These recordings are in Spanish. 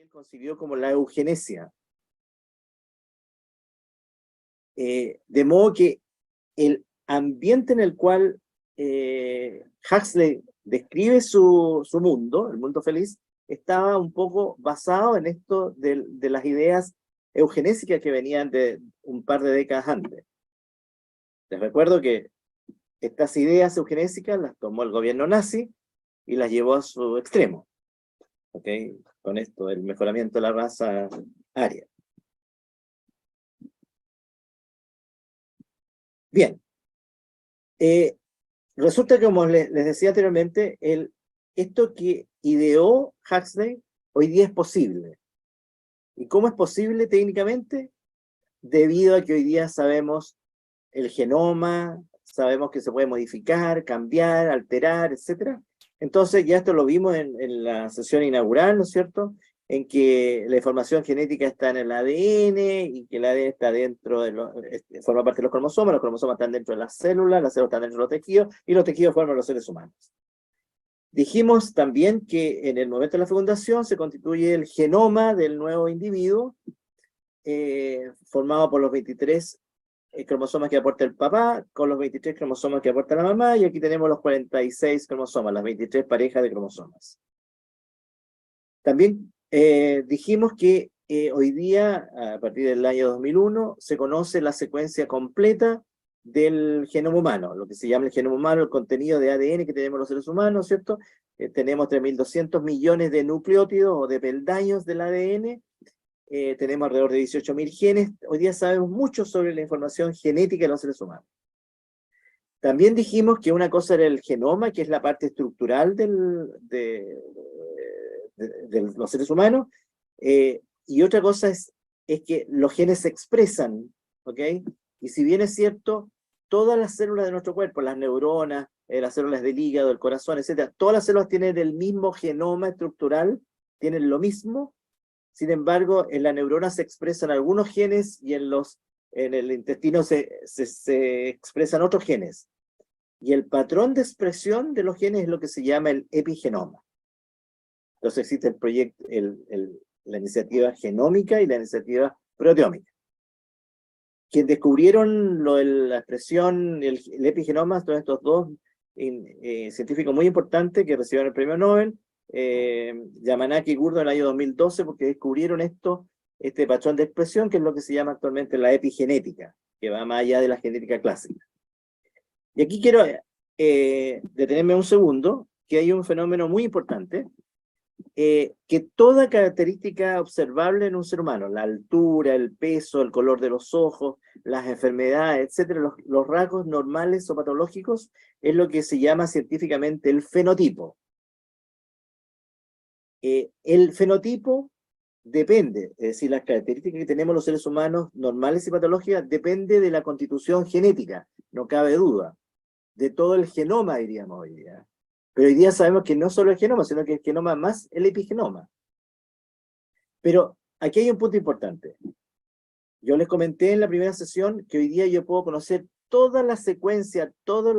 él concibió como la eugenesia. De modo que el ambiente en el cual Huxley describe su mundo, el mundo feliz, estaba un poco basado en esto de las ideas eugenésicas que venían de un par de décadas antes. Les recuerdo que estas ideas eugenésicas las tomó el gobierno nazi y las llevó a su extremo. ¿Okay? Con esto, el mejoramiento de la raza aria. Bien. Resulta que, como les decía anteriormente, esto que ideó Huxley hoy día es posible. ¿Y cómo es posible técnicamente? Debido a que hoy día sabemos el genoma, sabemos que se puede modificar, cambiar, alterar, etc. Entonces ya esto lo vimos en la sesión inaugural, ¿no es cierto?, en que la información genética está en el ADN y que el ADN está dentro forma parte de los cromosomas están dentro de las células están dentro de los tejidos, y los tejidos forman los seres humanos. Dijimos también que en el momento de la fecundación se constituye el genoma del nuevo individuo, formado por los 23 cromosomas que aporta el papá, con los 23 cromosomas que aporta la mamá, y aquí tenemos los 46 cromosomas, las 23 parejas de cromosomas. También dijimos que hoy día, a partir del año 2001, se conoce la secuencia completa del genoma humano, lo que se llama el genoma humano, el contenido de ADN que tenemos los seres humanos, ¿cierto? Tenemos 3.200 millones de nucleótidos o de peldaños del ADN, tenemos alrededor de 18.000 genes. Hoy día sabemos mucho sobre la información genética de los seres humanos. También dijimos que una cosa era el genoma, que es la parte estructural de los seres humanos, y otra cosa es que los genes se expresan, ¿ok? Y si bien es cierto, todas las células de nuestro cuerpo, las neuronas, las células del hígado, el corazón, etc., todas las células tienen el mismo genoma estructural, tienen lo mismo. Sin embargo, en la neurona se expresan algunos genes y en el intestino se expresan otros genes. Y el patrón de expresión de los genes es lo que se llama el epigenoma. Entonces existe el proyecto, la iniciativa genómica y la iniciativa proteómica. Quienes descubrieron la expresión, el epigenoma, son estos dos científicos muy importantes que recibieron el premio Nobel, Yamanaki y Gurdon en el año 2012, porque descubrieron este patrón de expresión, que es lo que se llama actualmente la epigenética, que va más allá de la genética clásica. Y aquí quiero detenerme un segundo, que hay un fenómeno muy importante, que toda característica observable en un ser humano, la altura, el peso, el color de los ojos, las enfermedades, etcétera, los rasgos normales o patológicos, es lo que se llama científicamente el fenotipo. El fenotipo depende, es decir, las características que tenemos los seres humanos normales y patológicas depende de la constitución genética, no cabe duda, de todo el genoma, diríamos hoy día. Pero hoy día sabemos que no solo el genoma, sino que el genoma más el epigenoma. Pero aquí hay un punto importante. Yo les comenté en la primera sesión que hoy día yo puedo conocer toda la secuencia, toda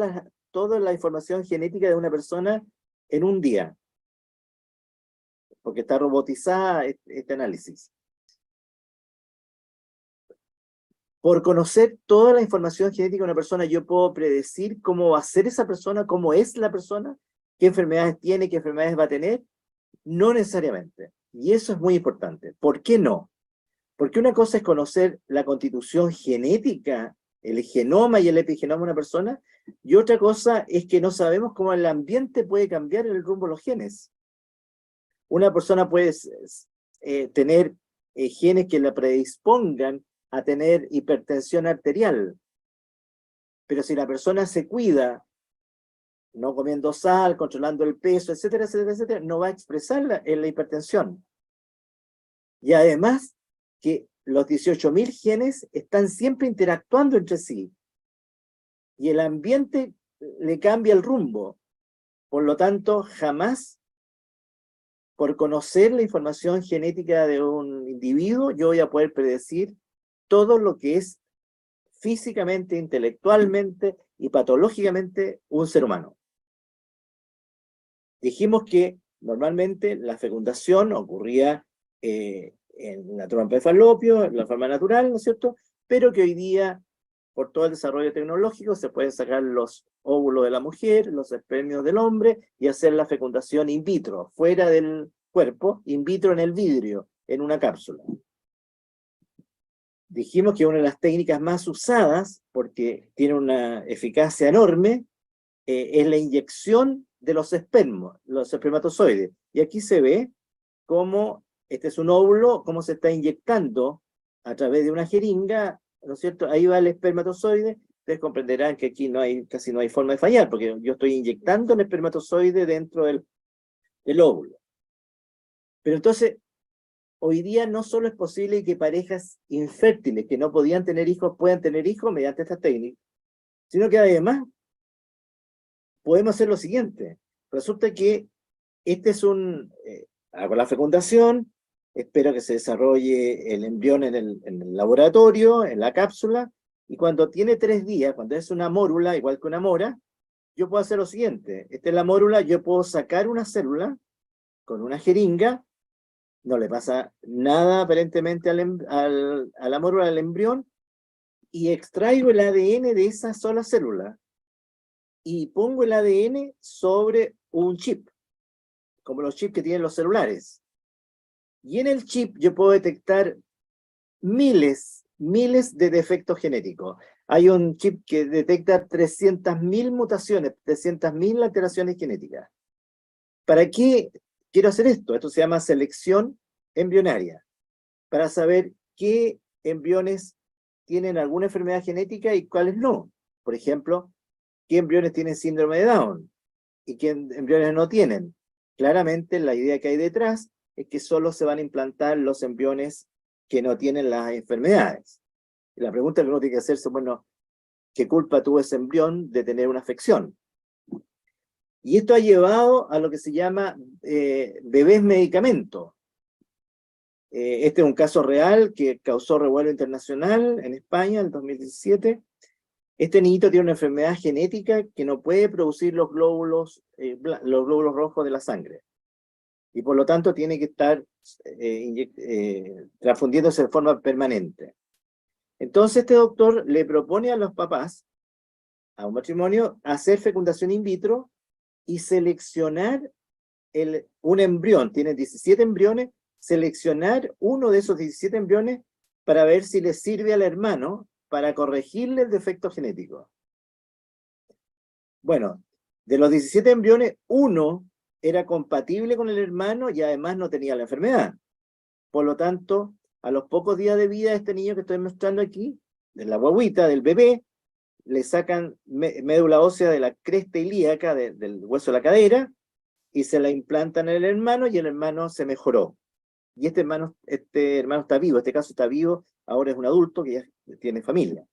la información genética de una persona en un día, porque está robotizada este análisis. Por conocer toda la información genética de una persona, yo puedo predecir cómo va a ser esa persona, cómo es la persona, qué enfermedades tiene, qué enfermedades va a tener. No necesariamente. Y eso es muy importante. ¿Por qué no? Porque una cosa es conocer la constitución genética, el genoma y el epigenoma de una persona, y otra cosa es que no sabemos cómo el ambiente puede cambiar el rumbo de los genes. Una persona puede tener genes que la predispongan a tener hipertensión arterial, pero si la persona se cuida, no comiendo sal, controlando el peso, etcétera, etcétera, etcétera, no va a expresar la hipertensión. Y además que los 18.000 genes están siempre interactuando entre sí, y el ambiente le cambia el rumbo. Por lo tanto, jamás, por conocer la información genética de un individuo, yo voy a poder predecir todo lo que es físicamente, intelectualmente y patológicamente un ser humano. Dijimos que normalmente la fecundación ocurría en la trompa de falopio, en la forma natural, ¿no es cierto? Pero que hoy día, por todo el desarrollo tecnológico, se pueden sacar los óvulos de la mujer, los espermios del hombre, y hacer la fecundación in vitro, fuera del cuerpo, in vitro en el vidrio, en una cápsula. Dijimos que una de las técnicas más usadas, porque tiene una eficacia enorme, es la inyección de los espermatozoides. Y aquí se ve cómo este es un óvulo, cómo se está inyectando a través de una jeringa, ¿no es cierto? Ahí va el espermatozoide. Ustedes comprenderán que aquí casi no hay forma de fallar, porque yo estoy inyectando el espermatozoide dentro del óvulo. Pero entonces, hoy día no solo es posible que parejas infértiles que no podían tener hijos puedan tener hijos mediante esta técnica, sino que además podemos hacer lo siguiente. Resulta que este es hago la fecundación, espero que se desarrolle el embrión en el laboratorio, en la cápsula, y cuando tiene 3 días, cuando es una mórula, igual que una mora, yo puedo hacer lo siguiente. Esta es la mórula, yo puedo sacar una célula con una jeringa, no le pasa nada aparentemente a la mórula del embrión, y extraigo el ADN de esa sola célula, y pongo el ADN sobre un chip, como los chips que tienen los celulares. Y en el chip yo puedo detectar miles de defectos genéticos. Hay un chip que detecta 300.000 mutaciones, 300.000 alteraciones genéticas. ¿Para qué quiero hacer esto? Esto se llama selección embrionaria, para saber qué embriones tienen alguna enfermedad genética y cuáles no. Por ejemplo, qué embriones tienen síndrome de Down y qué embriones no tienen. Claramente la idea que hay detrás es que solo se van a implantar los embriones que no tienen las enfermedades. Y la pregunta que uno tiene que hacerse, bueno, ¿qué culpa tuvo ese embrión de tener una afección? Y esto ha llevado a lo que se llama bebés medicamento. Este es un caso real que causó revuelo internacional en España en 2017. Este niñito tiene una enfermedad genética que no puede producir los glóbulos rojos de la sangre. Y por lo tanto tiene que estar transfundiéndose de forma permanente. Entonces este doctor le propone a los papás, a un matrimonio, hacer fecundación in vitro y seleccionar un embrión. Tiene 17 embriones, seleccionar uno de esos 17 embriones para ver si le sirve al hermano para corregirle el defecto genético. Bueno, de los 17 embriones, uno era compatible con el hermano y además no tenía la enfermedad. Por lo tanto, a los pocos días de vida de este niño que estoy mostrando aquí, de la guagüita, del bebé, le sacan médula ósea de la cresta ilíaca, del hueso de la cadera, y se la implantan en el hermano y el hermano se mejoró. Y este hermano está vivo, este caso está vivo, ahora es un adulto que ya tiene familia.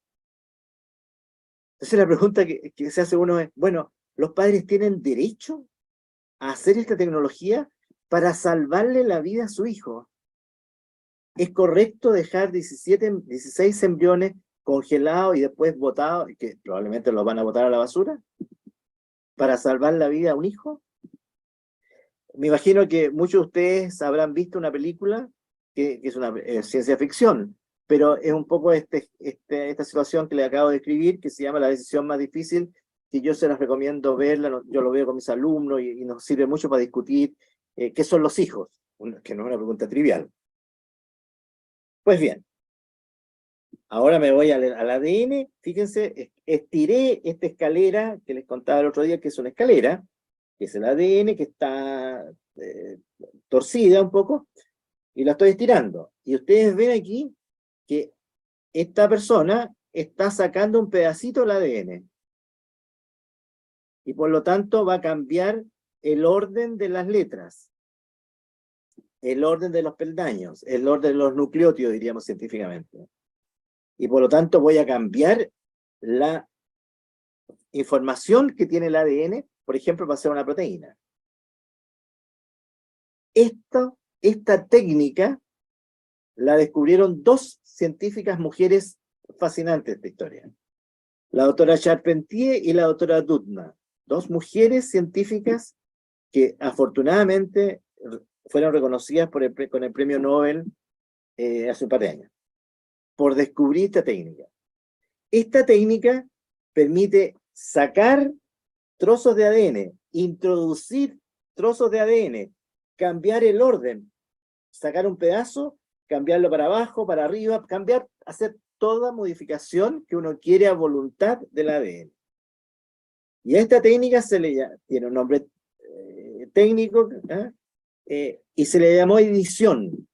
Entonces la pregunta que se hace uno es, bueno, ¿los padres tienen derecho a hacer esta tecnología para salvarle la vida a su hijo? ¿Es correcto dejar 16 embriones congelados y después botados, que probablemente los van a botar a la basura, para salvar la vida a un hijo? Me imagino que muchos de ustedes habrán visto una película que es una ciencia ficción, pero es un poco esta situación que le acabo de escribir, que se llama La decisión más difícil, que yo se las recomiendo verla, yo lo veo con mis alumnos y nos sirve mucho para discutir qué son los hijos, que no es una pregunta trivial. Pues bien, ahora me voy al ADN, fíjense, estiré esta escalera que les contaba el otro día, que es una escalera, que es el ADN, que está torcida un poco, y la estoy estirando. Y ustedes ven aquí que esta persona está sacando un pedacito del ADN. Y por lo tanto va a cambiar el orden de las letras, el orden de los peldaños, el orden de los nucleótidos, diríamos científicamente. Y por lo tanto voy a cambiar la información que tiene el ADN, por ejemplo, para hacer una proteína. Esta técnica la descubrieron 2 científicas mujeres fascinantes de esta historia. La doctora Charpentier y la doctora Doudna. 2 mujeres científicas que afortunadamente fueron reconocidas con el premio Nobel hace un par de años, por descubrir esta técnica. Esta técnica permite sacar trozos de ADN, introducir trozos de ADN, cambiar el orden, sacar un pedazo, cambiarlo para abajo, para arriba, cambiar, hacer toda modificación que uno quiere a voluntad del ADN. Y a esta técnica tiene un nombre técnico, y se le llamó edición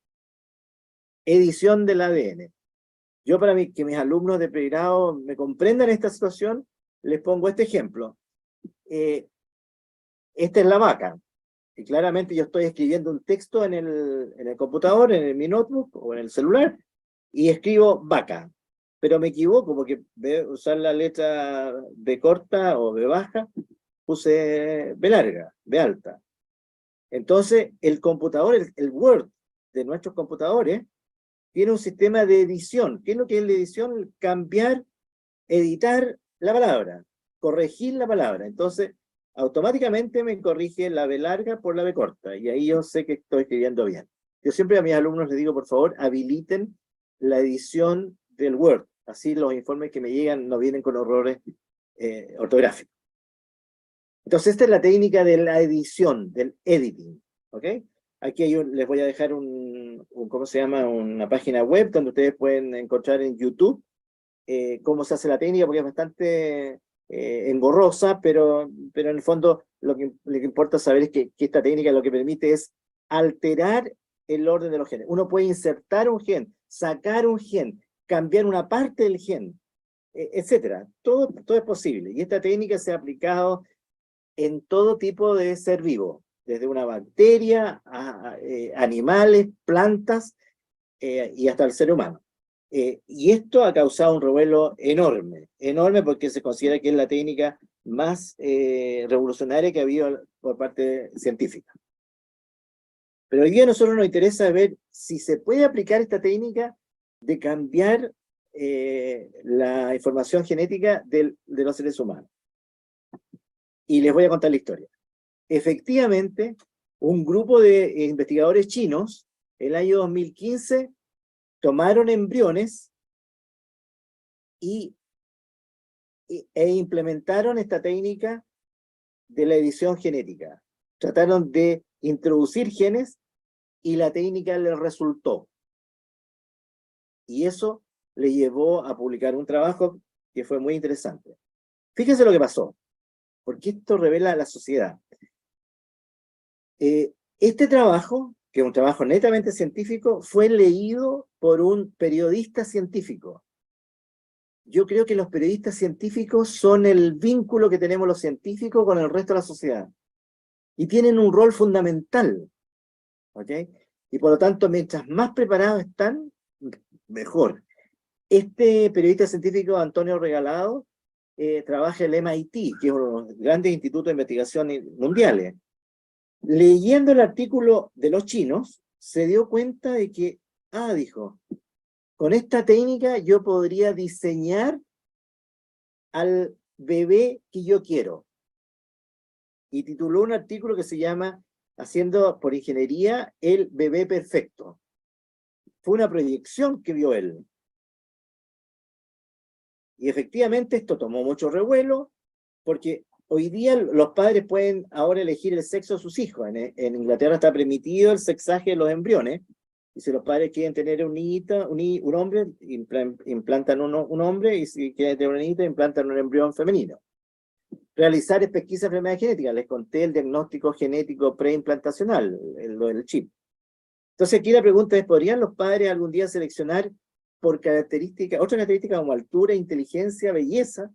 del ADN. Yo, para que mis alumnos de pregrado me comprendan esta situación, les pongo este ejemplo. Esta es la vaca, y claramente yo estoy escribiendo un texto en el computador, mi notebook o en el celular, y escribo vaca, pero me equivoco porque usar la letra B corta o B baja, puse B larga, B alta. Entonces, el computador, el Word de nuestros computadores, tiene un sistema de edición. ¿Qué es lo que es la edición? Cambiar, editar la palabra, corregir la palabra. Entonces, automáticamente me corrige la B larga por la B corta, y ahí yo sé que estoy escribiendo bien. Yo siempre a mis alumnos les digo, por favor, habiliten la edición del Word. Así los informes que me llegan no vienen con errores ortográficos. Entonces, esta es la técnica de la edición, del editing, ¿ok? Aquí les voy a dejar ¿cómo se llama? Una página web donde ustedes pueden encontrar en YouTube cómo se hace la técnica, porque es bastante engorrosa, pero en el fondo lo que importa saber es que esta técnica lo que permite es alterar el orden de los genes. Uno puede insertar un gen, sacar un gen, cambiar una parte del gen, etcétera. Todo es posible. Y esta técnica se ha aplicado en todo tipo de ser vivo, desde una bacteria a animales, plantas y hasta el ser humano. Y esto ha causado un revuelo enorme, porque se considera que es la técnica más revolucionaria que ha habido por parte científica. Pero hoy día a nosotros nos interesa ver si se puede aplicar esta técnica de cambiar la información genética de los seres humanos. Y les voy a contar la historia. Efectivamente, un grupo de investigadores chinos, el año 2015, tomaron embriones e implementaron esta técnica de la edición genética. Trataron de introducir genes y la técnica les resultó. Y eso le llevó a publicar un trabajo que fue muy interesante. Fíjense lo que pasó, porque esto revela a la sociedad. Este trabajo, que es un trabajo netamente científico, fue leído por un periodista científico. Yo creo que los periodistas científicos son el vínculo que tenemos los científicos con el resto de la sociedad. Y tienen un rol fundamental. ¿Ok? Y por lo tanto, mientras más preparados están, mejor. Este periodista científico, Antonio Regalado, trabaja en el MIT, que es uno de los grandes institutos de investigación mundiales. Leyendo el artículo de los chinos, se dio cuenta de que, dijo, con esta técnica yo podría diseñar al bebé que yo quiero. Y tituló un artículo que se llama Haciendo por ingeniería el bebé perfecto. Fue una proyección que vio él. Y efectivamente esto tomó mucho revuelo, porque hoy día los padres pueden ahora elegir el sexo de sus hijos. En Inglaterra está permitido el sexaje de los embriones, y si los padres quieren tener un niñito, un hombre, implantan un hombre, y si quieren tener una niñita, implantan un embrión femenino. Realizar pesquisas de enfermedades genéticas. Les conté el diagnóstico genético preimplantacional, lo del chip. Entonces aquí la pregunta es, ¿podrían los padres algún día seleccionar por características, otras características como altura, inteligencia, belleza?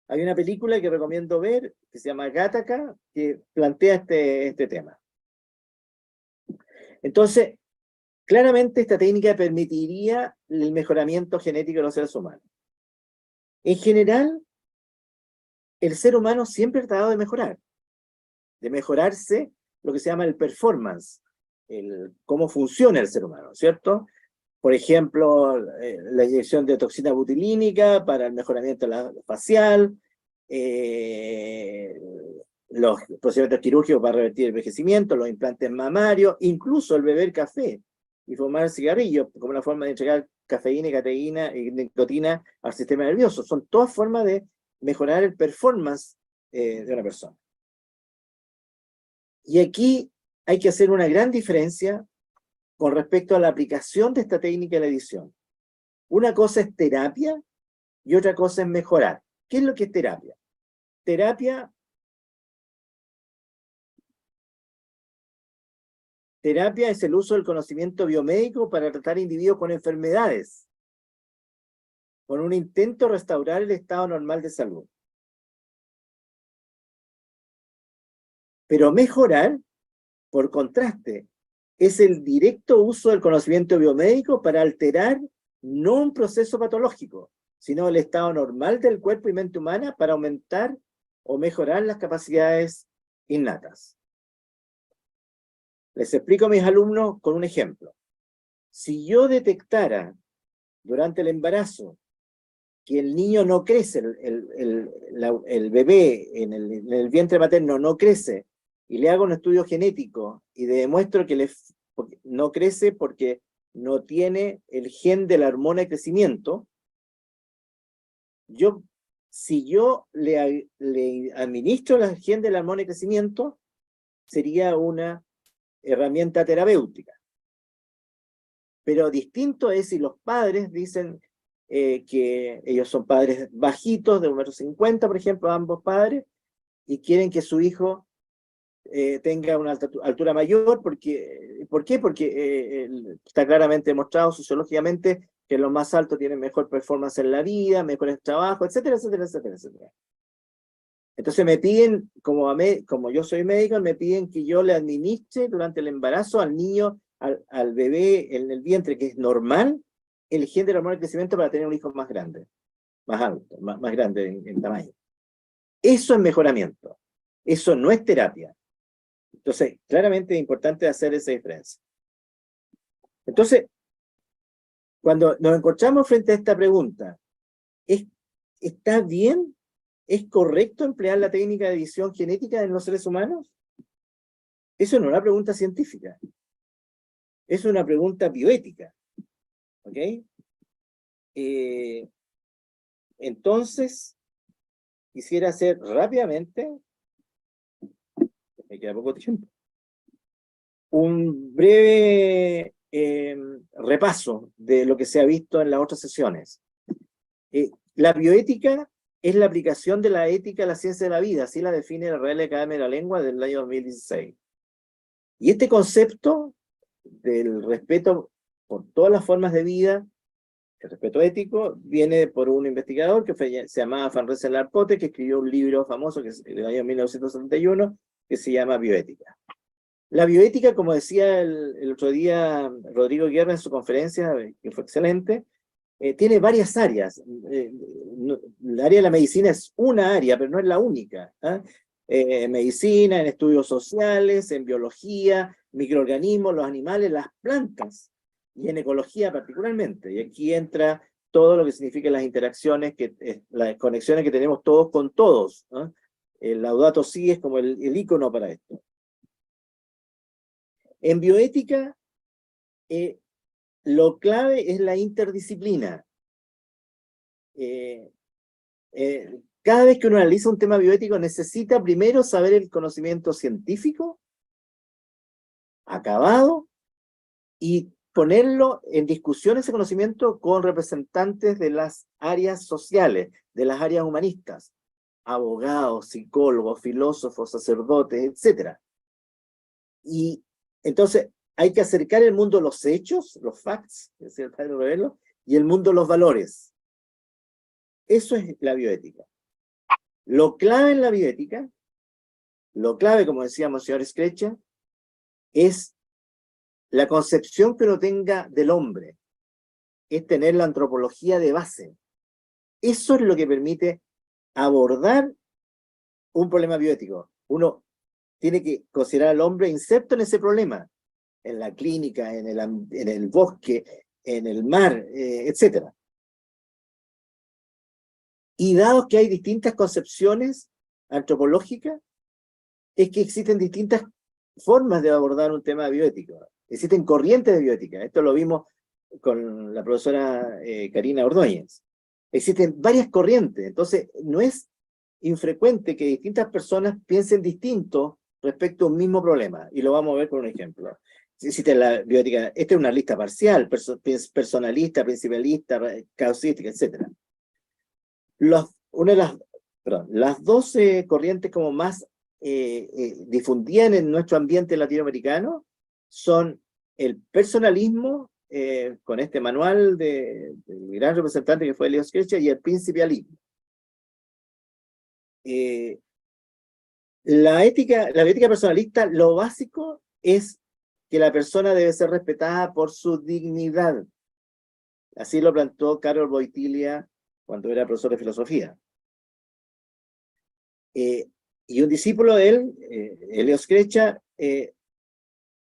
Hay una película que recomiendo ver, que se llama Gattaca, que plantea este tema. Entonces, claramente esta técnica permitiría el mejoramiento genético de los seres humanos. En general, el ser humano siempre ha tratado de mejorarse lo que se llama el performance, cómo funciona el ser humano, ¿cierto? Por ejemplo, la inyección de toxina butilínica para el mejoramiento facial, los procedimientos quirúrgicos para revertir el envejecimiento, los implantes mamarios, incluso el beber café y fumar cigarrillo como una forma de entregar cafeína y cateína y nicotina al sistema nervioso. Son todas formas de mejorar el performance de una persona. Y aquí hay que hacer una gran diferencia con respecto a la aplicación de esta técnica de la edición. Una cosa es terapia y otra cosa es mejorar. ¿Qué es lo que es terapia? Terapia es el uso del conocimiento biomédico para tratar individuos con enfermedades, con un intento de restaurar el estado normal de salud. Pero mejorar, por contraste, es el directo uso del conocimiento biomédico para alterar no un proceso patológico, sino el estado normal del cuerpo y mente humana para aumentar o mejorar las capacidades innatas. Les explico a mis alumnos con un ejemplo. Si yo detectara durante el embarazo que el niño no crece, el bebé en el vientre materno no crece, y le hago un estudio genético y demuestro que no crece porque no tiene el gen de la hormona de crecimiento, si yo le administro el gen de la hormona de crecimiento, sería una herramienta terapéutica. Pero distinto es si los padres dicen que ellos son padres bajitos, de 1,50 m, por ejemplo, ambos padres, y quieren que su hijo tenga una altura mayor. ¿Por qué? Porque está claramente demostrado sociológicamente que los más altos tienen mejor performance en la vida, mejores trabajos, etcétera, etcétera, etcétera, etcétera. Entonces me piden, como yo soy médico, me piden que yo le administre durante el embarazo al niño, al bebé en el vientre, que es normal, el gen de la hormona de crecimiento para tener un hijo más grande, más alto, más grande en tamaño. Eso es mejoramiento. Eso no es terapia. Entonces, claramente es importante hacer esa diferencia. Entonces, cuando nos encontramos frente a esta pregunta, ¿está bien? ¿Es correcto emplear la técnica de edición genética en los seres humanos? Eso no es una pregunta científica. Es una pregunta bioética. ¿Ok? Entonces, quisiera hacer rápidamente, me queda poco tiempo, un breve repaso de lo que se ha visto en las otras sesiones. La bioética es la aplicación de la ética a la ciencia de la vida, así la define la Real Academia de la Lengua del año 2016. Y este concepto del respeto por todas las formas de vida, el respeto ético, viene por un investigador que se llamaba Van Rensselaer-Pote, que escribió un libro famoso que es del año 1971, que se llama Bioética. La bioética, como decía el otro día Rodrigo Guerra en su conferencia, que fue excelente, tiene varias áreas. El área de la medicina es una área, pero no es la única. En medicina, en estudios sociales, en biología, microorganismos, los animales, las plantas, y en ecología particularmente. Y aquí entra todo lo que significa las interacciones, las conexiones que tenemos todos con todos. El Laudato Si es como el ícono para esto. En bioética, lo clave es la interdisciplina. Cada vez que uno analiza un tema bioético necesita primero saber el conocimiento científico acabado y ponerlo en discusión ese conocimiento con representantes de las áreas sociales, de las áreas humanistas, abogados, psicólogos, filósofos, sacerdotes, etc. Y entonces hay que acercar el mundo a los hechos, los facts, es decir, y el mundo a los valores. Eso es la bioética. Lo clave en la bioética, lo clave, como decíamos, señor Screcha, es la concepción que uno tenga del hombre, es tener la antropología de base. Eso es lo que permite abordar un problema bioético. Uno tiene que considerar al hombre inserto en ese problema, en la clínica, en el bosque, en el mar, etc. Y dado que hay distintas concepciones antropológicas, es que existen distintas formas de abordar un tema bioético. Existen corrientes de bioética. Esto lo vimos con la profesora Karina Ordóñez. Existen varias corrientes. Entonces, no es infrecuente que distintas personas piensen distinto respecto a un mismo problema. Y lo vamos a ver con un ejemplo. Existe la bioética, esta es una lista parcial, personalista, principalista, causística, etc. Las dos corrientes como más difundidas en nuestro ambiente latinoamericano son el personalismo, con este manual del gran representante que fue Leo Skrecha, y el principialismo. La bioética personalista, lo básico es que la persona debe ser respetada por su dignidad. Así lo planteó Karol Wojtyła cuando era profesor de filosofía. Y un discípulo de él, Leo Skrecha,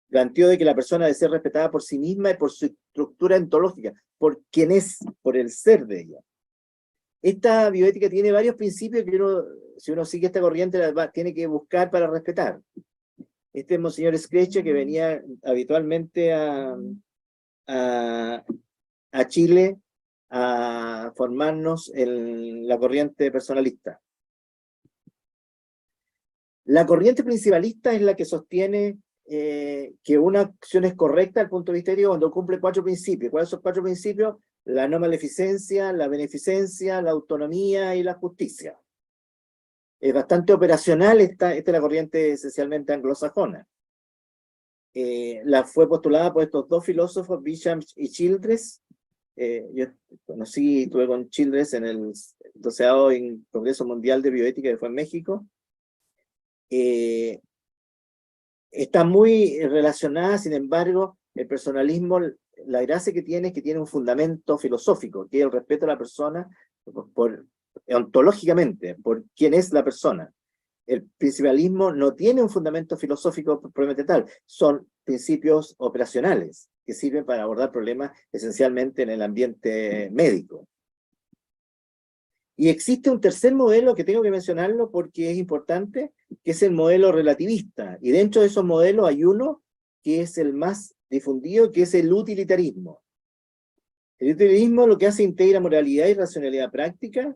planteó de que la persona debe ser respetada por sí misma y por su estructura ontológica, por quien es, por el ser de ella. Esta bioética tiene varios principios que si uno sigue esta corriente, tiene que buscar para respetar. Este es Monseñor Skrecha, que venía habitualmente a Chile a formarnos en la corriente personalista. La corriente principalista es la que sostiene que una acción es correcta desde el punto de vista ético cuando cumple 4 principios. ¿Cuáles son 4 principios? La no maleficencia, la beneficencia, la autonomía y la justicia. Es bastante operacional, esta es la corriente esencialmente anglosajona. Fue postulada por estos dos filósofos, Bisham y Childress. Yo estuve con Childress en el 12º Congreso Mundial de Bioética que fue en México. Está muy relacionada, sin embargo, el personalismo, la gracia que tiene es que tiene un fundamento filosófico, que es el respeto a la persona ontológicamente, por quién es la persona. El principalismo no tiene un fundamento filosófico propiamente tal, son principios operacionales que sirven para abordar problemas esencialmente en el ambiente médico. Y existe un tercer modelo que tengo que mencionarlo porque es importante, que es el modelo relativista. Y dentro de esos modelos hay uno que es el más difundido, que es el utilitarismo. El utilitarismo lo que hace integra moralidad y racionalidad práctica.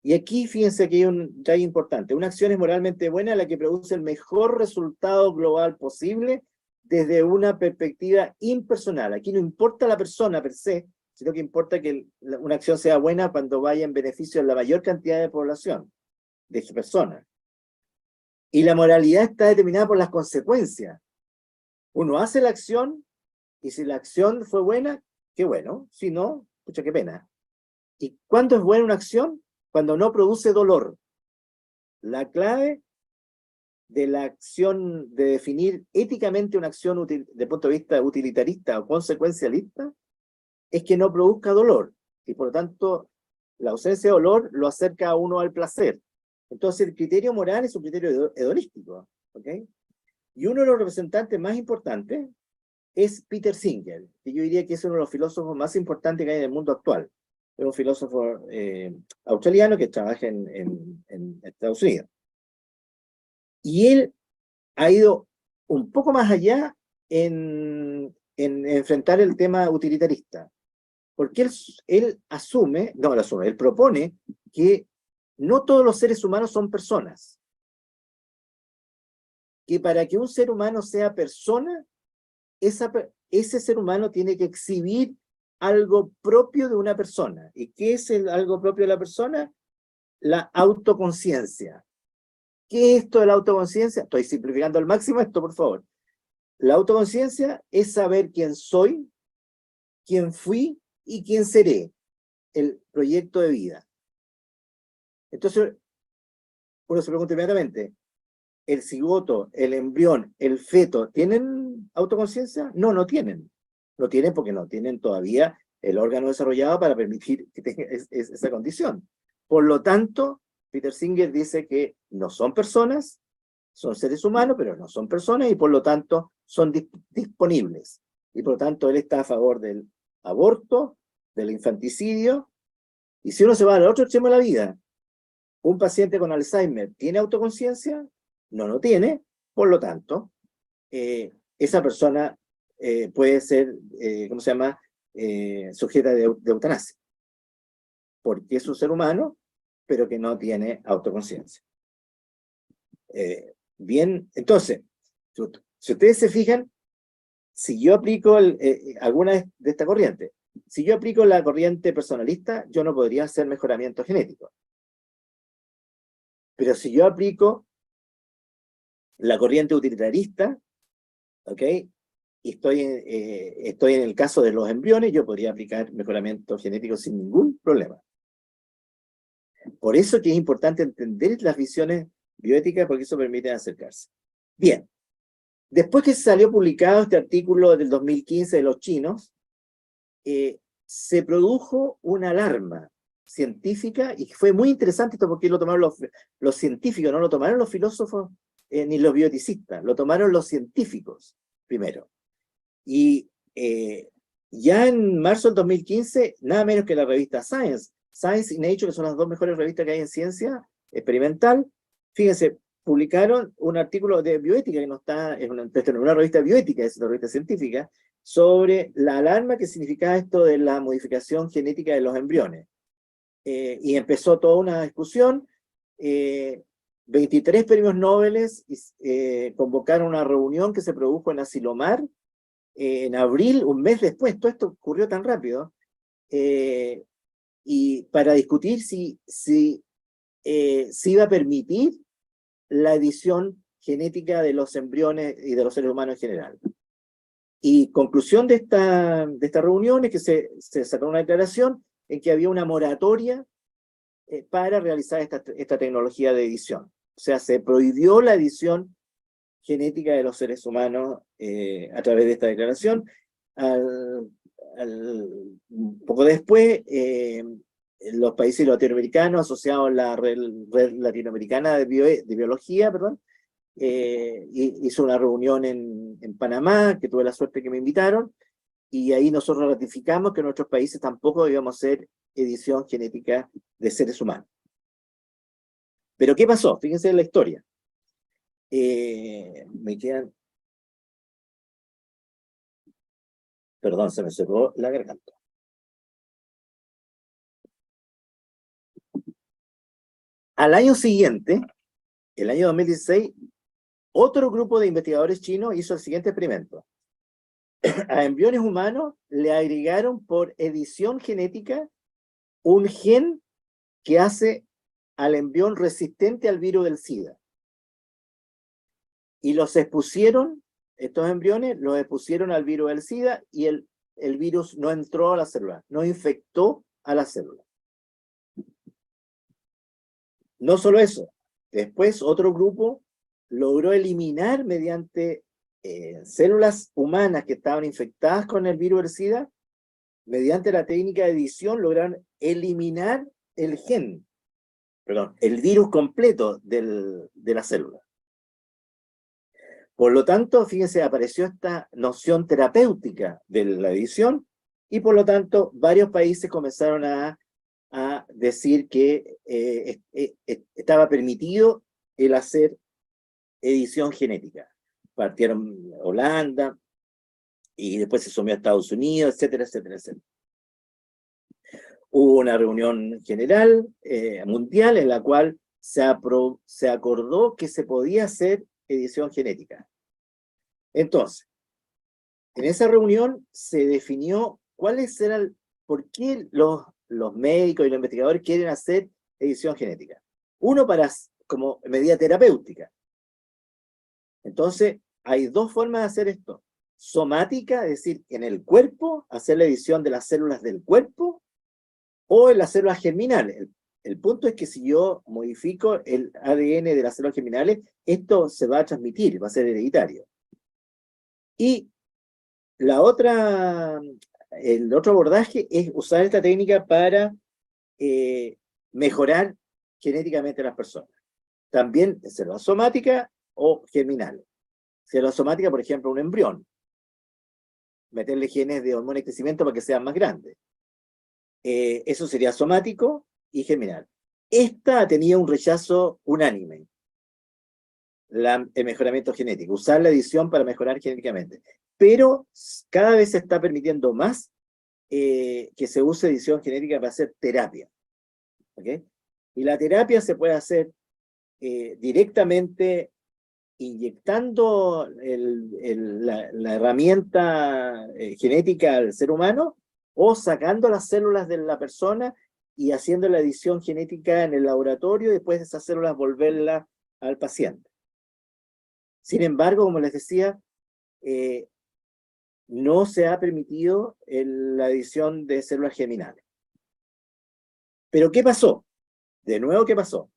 Y aquí fíjense que hay un detalle importante. Una acción es moralmente buena la que produce el mejor resultado global posible desde una perspectiva impersonal. Aquí no importa la persona per se, sino que importa que una acción sea buena cuando vaya en beneficio de la mayor cantidad de población, de personas. Y la moralidad está determinada por las consecuencias. Uno hace la acción, y si la acción fue buena, qué bueno. Si no, pucha, qué pena. ¿Y cuándo es buena una acción? Cuando no produce dolor. La clave de la acción, de definir éticamente una acción desde el punto de vista utilitarista o consecuencialista, es que no produzca dolor, y por lo tanto la ausencia de dolor lo acerca a uno al placer. Entonces el criterio moral es un criterio hedonístico, ¿ok? Y uno de los representantes más importantes es Peter Singer, que yo diría que es uno de los filósofos más importantes que hay en el mundo actual. Es un filósofo australiano que trabaja en Estados Unidos. Y él ha ido un poco más allá en enfrentar el tema utilitarista. Porque él él propone que no todos los seres humanos son personas. Que para que un ser humano sea persona, ese ser humano tiene que exhibir algo propio de una persona. ¿Y qué es algo propio de la persona? La autoconciencia. ¿Qué es esto de la autoconciencia? Estoy simplificando al máximo esto, por favor. La autoconciencia es saber quién soy, quién fui y quién seré, el proyecto de vida. Entonces, uno se pregunta inmediatamente, ¿el cigoto, el embrión, el feto, tienen autoconciencia? No, no tienen. No tienen porque no tienen todavía el órgano desarrollado para permitir que tenga esa condición. Por lo tanto, Peter Singer dice que no son personas, son seres humanos, pero no son personas y por lo tanto son disponibles. Y por lo tanto él está a favor del aborto, del infanticidio. Y si uno se va al otro extremo de la vida, un paciente con Alzheimer, ¿tiene autoconciencia? no lo tiene, por lo tanto, esa persona puede ser, ¿cómo se llama?, sujeta de eutanasia, porque es un ser humano, pero que no tiene autoconciencia. Bien, entonces, si ustedes se fijan, si yo aplico alguna de esta corriente, si yo aplico la corriente personalista, yo no podría hacer mejoramiento genético. Pero si yo aplico la corriente utilitarista, ¿ok?, y estoy en el caso de los embriones, yo podría aplicar mejoramiento genético sin ningún problema. Por eso que es importante entender las visiones bioéticas, porque eso permite acercarse. Bien, después que salió publicado este artículo del 2015 de los chinos, se produjo una alarma científica, y fue muy interesante esto porque lo tomaron los científicos, no lo tomaron los filósofos ni los bioeticistas, lo tomaron los científicos primero. Y ya en marzo del 2015, nada menos que la revista Science y Nature, que son las dos mejores revistas que hay en ciencia experimental, fíjense, publicaron un artículo de bioética, que no está, es una revista bioética, es una revista científica, sobre la alarma que significaba esto de la modificación genética de los embriones. Y empezó toda una discusión. 23 premios Nobel convocaron una reunión que se produjo en Asilomar, en abril, un mes después. Todo esto ocurrió tan rápido, y para discutir si iba a permitir la edición genética de los embriones y de los seres humanos en general. Y conclusión de esta reunión es que se sacó una declaración en que había una moratoria para realizar esta tecnología de edición. O sea, se prohibió la edición genética de los seres humanos a través de esta declaración. Poco después, los países latinoamericanos asociados a la red latinoamericana de biología, perdón, hizo una reunión en Panamá, que tuve la suerte que me invitaron, y ahí nosotros ratificamos que nuestros países tampoco íbamos a hacer edición genética de seres humanos. Pero ¿qué pasó? Fíjense en la historia. Me quedan... Perdón, se me cerró la garganta. Al año siguiente, el año 2016, otro grupo de investigadores chinos hizo el siguiente experimento. A embriones humanos le agregaron por edición genética un gen que hace al embrión resistente al virus del SIDA. Y los expusieron, estos embriones, los expusieron al virus del SIDA, y el virus no entró a la célula, no infectó a la célula. No solo eso, después otro grupo logró eliminar mediante células humanas que estaban infectadas con el virus del SIDA, mediante la técnica de edición lograron eliminar el gen, perdón, el virus completo de la célula. Por lo tanto, fíjense, apareció esta noción terapéutica de la edición, y por lo tanto varios países comenzaron a decir que estaba permitido el hacer edición genética. Partieron Holanda, y después se sumió a Estados Unidos, etcétera, etcétera, etcétera. Hubo una reunión general mundial en la cual se acordó que se podía hacer edición genética. Entonces, en esa reunión se definió cuáles eran, por qué los médicos y los investigadores quieren hacer edición genética. Uno, como medida terapéutica. Entonces, hay dos formas de hacer esto. Somática, es decir, en el cuerpo, hacer la edición de las células del cuerpo, o en las células germinales. El punto es que si yo modifico el ADN de las células germinales, esto se va a transmitir, va a ser hereditario. Y el otro abordaje es usar esta técnica para mejorar genéticamente a las personas. También en células somáticas o germinales. Célula somática, por ejemplo, un embrión. Meterle genes de hormona de crecimiento para que sean más grandes. Eso sería somático y germinal. Esta tenía un rechazo unánime. el mejoramiento genético, usar la edición para mejorar genéticamente. Pero cada vez se está permitiendo más que se use edición genética para hacer terapia. ¿Okay? Y la terapia se puede hacer directamente inyectando la herramienta genética al ser humano o sacando las células de la persona y haciendo la edición genética en el laboratorio y después de esas células volverlas al paciente. Sin embargo, como les decía, no se ha permitido la edición de células geminales. ¿Pero qué pasó? De nuevo, ¿qué pasó?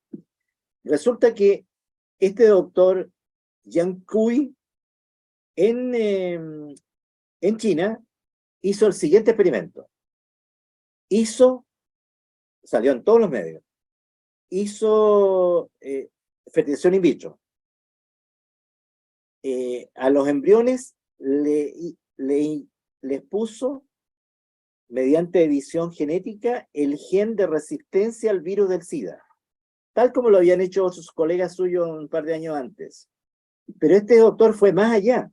Resulta que este doctor Yang Kui en China hizo el siguiente experimento. Salió en todos los medios, hizo fertilización in vitro. A los embriones les puso, mediante edición genética, el gen de resistencia al virus del SIDA, tal como lo habían hecho sus colegas suyos un par de años antes. Pero este doctor fue más allá.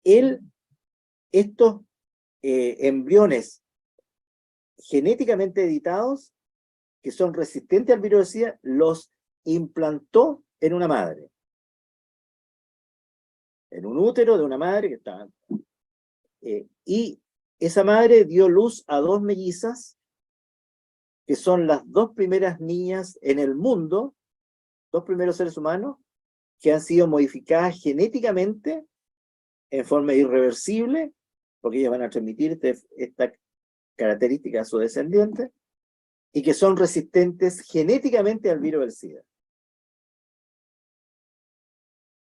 Estos embriones genéticamente editados, que son resistentes al virus del SIDA, los implantó en una madre. En un útero de una madre que estaba... y esa madre dio luz a 2 mellizas, que son las 2 primeras niñas en el mundo, 2 primeros seres humanos, que han sido modificadas genéticamente en forma irreversible, porque ellas van a transmitir esta característica a sus descendientes, y que son resistentes genéticamente al virus del SIDA.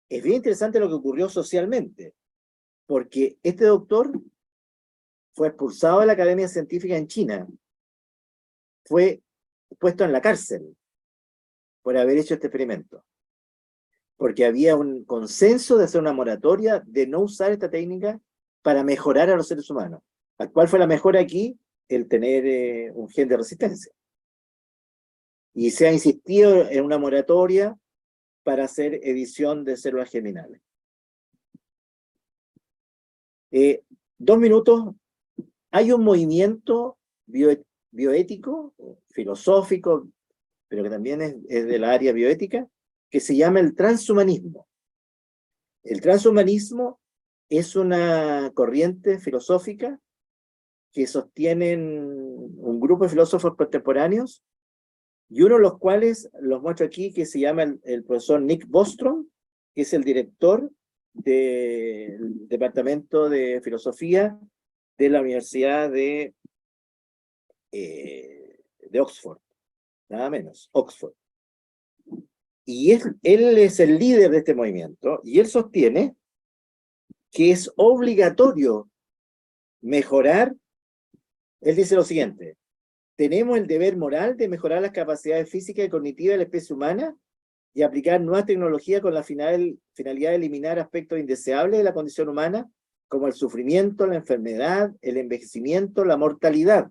Es bien interesante lo que ocurrió socialmente, porque este doctor fue expulsado de la Academia Científica en China, fue puesto en la cárcel por haber hecho este experimento, porque había un consenso de hacer una moratoria de no usar esta técnica para mejorar a los seres humanos. ¿Cuál fue la mejora aquí? El tener un gen de resistencia. Y se ha insistido en una moratoria para hacer edición de células geminales. 2 minutos. Hay un movimiento bioético, filosófico, pero que también es de la área bioética, que se llama el transhumanismo. El transhumanismo es una corriente filosófica que sostienen un grupo de filósofos contemporáneos, y uno de los cuales los muestro aquí, que se llama el profesor Nick Bostrom, que es el director del Departamento de Filosofía de la Universidad de Oxford, nada menos, Oxford. Y él es el líder de este movimiento, y él sostiene que es obligatorio mejorar. Él dice lo siguiente: tenemos el deber moral de mejorar las capacidades físicas y cognitivas de la especie humana y aplicar nuevas tecnologías con la finalidad de eliminar aspectos indeseables de la condición humana, como el sufrimiento, la enfermedad, el envejecimiento, la mortalidad.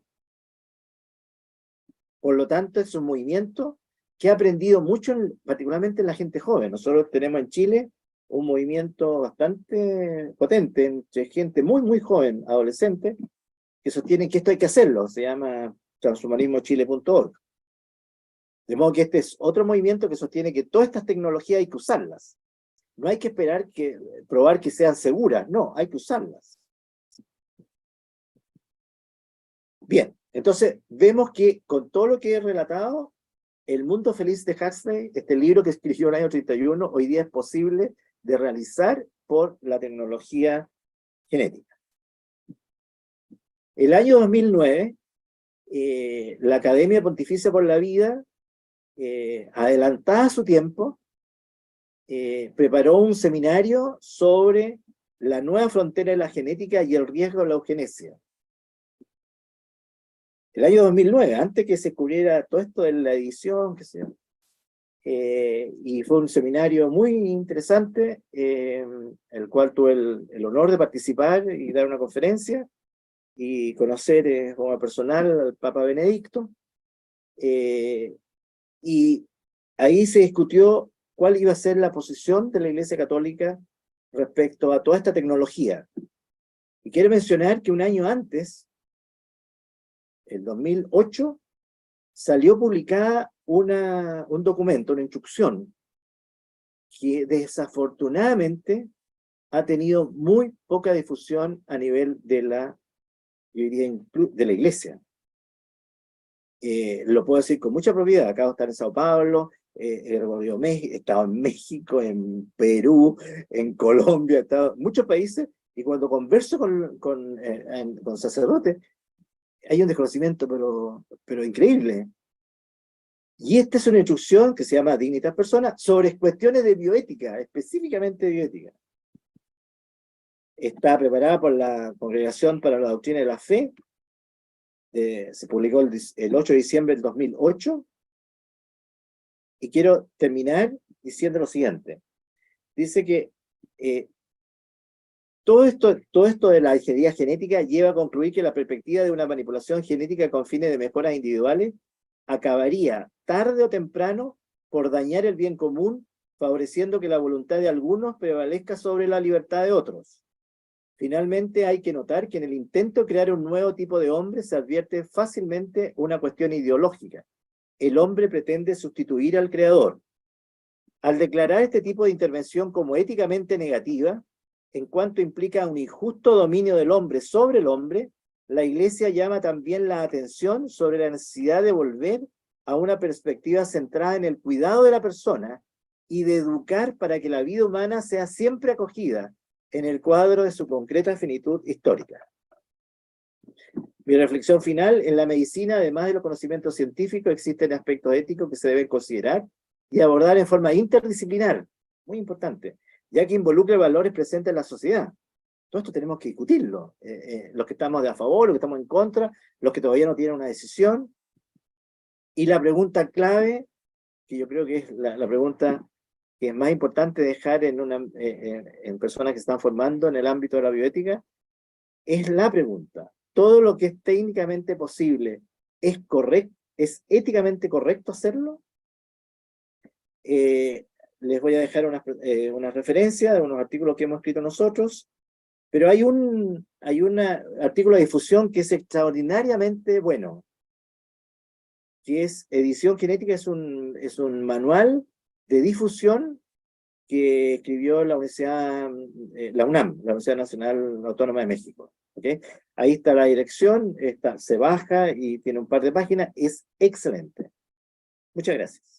Por lo tanto, es un movimiento que ha aprendido mucho, particularmente en la gente joven. Nosotros tenemos en Chile un movimiento bastante potente entre gente muy, muy joven, adolescente, que sostienen que esto hay que hacerlo. Se llama transhumanismochile.org. De modo que este es otro movimiento que sostiene que todas estas tecnologías hay que usarlas. No hay que esperar probar que sean seguras, no, hay que usarlas. Bien, entonces vemos que con todo lo que he relatado, El mundo feliz de Huxley, este libro que escribió en el año 31, hoy día es posible de realizar por la tecnología genética. El año 2009, la Academia Pontificia por la Vida, adelantada a su tiempo, preparó un seminario sobre la nueva frontera de la genética y el riesgo de la eugenesia. El año 2009, antes que se cubriera todo esto de la edición, y fue un seminario muy interesante, el cual tuve el honor de participar y dar una conferencia, y conocer como personal al Papa Benedicto, y ahí se discutió cuál iba a ser la posición de la Iglesia Católica respecto a toda esta tecnología. Y quiero mencionar que un año antes, el 2008, salió publicada un documento, una instrucción, que desafortunadamente ha tenido muy poca difusión a nivel de yo diría, de la Iglesia. Lo puedo decir con mucha propiedad. Acabo de estar en Sao Paulo, he estado en México, en Perú, en Colombia, he estado en muchos países, y cuando converso con sacerdotes, hay un desconocimiento, pero increíble. Y esta es una instrucción que se llama Dignitas Personas sobre cuestiones de bioética, específicamente de bioética. Está preparada por la Congregación para la Doctrina de la Fe. Se publicó el 8 de diciembre del 2008. Y quiero terminar diciendo lo siguiente. Dice que todo esto de la ingeniería genética lleva a concluir que la perspectiva de una manipulación genética con fines de mejoras individuales acabaría tarde o temprano por dañar el bien común, favoreciendo que la voluntad de algunos prevalezca sobre la libertad de otros. Finalmente, hay que notar que en el intento de crear un nuevo tipo de hombre se advierte fácilmente una cuestión ideológica. El hombre pretende sustituir al creador. Al declarar este tipo de intervención como éticamente negativa, en cuanto implica un injusto dominio del hombre sobre el hombre, la Iglesia llama también la atención sobre la necesidad de volver a una perspectiva centrada en el cuidado de la persona y de educar para que la vida humana sea siempre acogida en el cuadro de su concreta finitud histórica. Mi reflexión final: en la medicina, además de los conocimientos científicos, existen aspectos éticos que se deben considerar y abordar en forma interdisciplinar, muy importante, ya que involucra valores presentes en la sociedad. Todo esto tenemos que discutirlo, los que estamos a favor, los que estamos en contra, los que todavía no tienen una decisión. Y la pregunta clave, que yo creo que es la pregunta que es más importante dejar en personas que se están formando en el ámbito de la bioética, es la pregunta: ¿todo lo que es técnicamente posible es éticamente correcto hacerlo? Les voy a dejar una referencia de unos artículos que hemos escrito nosotros, pero hay un artículo de difusión que es extraordinariamente bueno, que es Edición Genética, es un manual de difusión que escribió la UNAM, la Universidad Nacional Autónoma de México. ¿Okay? Ahí está la dirección, se baja y tiene un par de páginas, es excelente. Muchas gracias.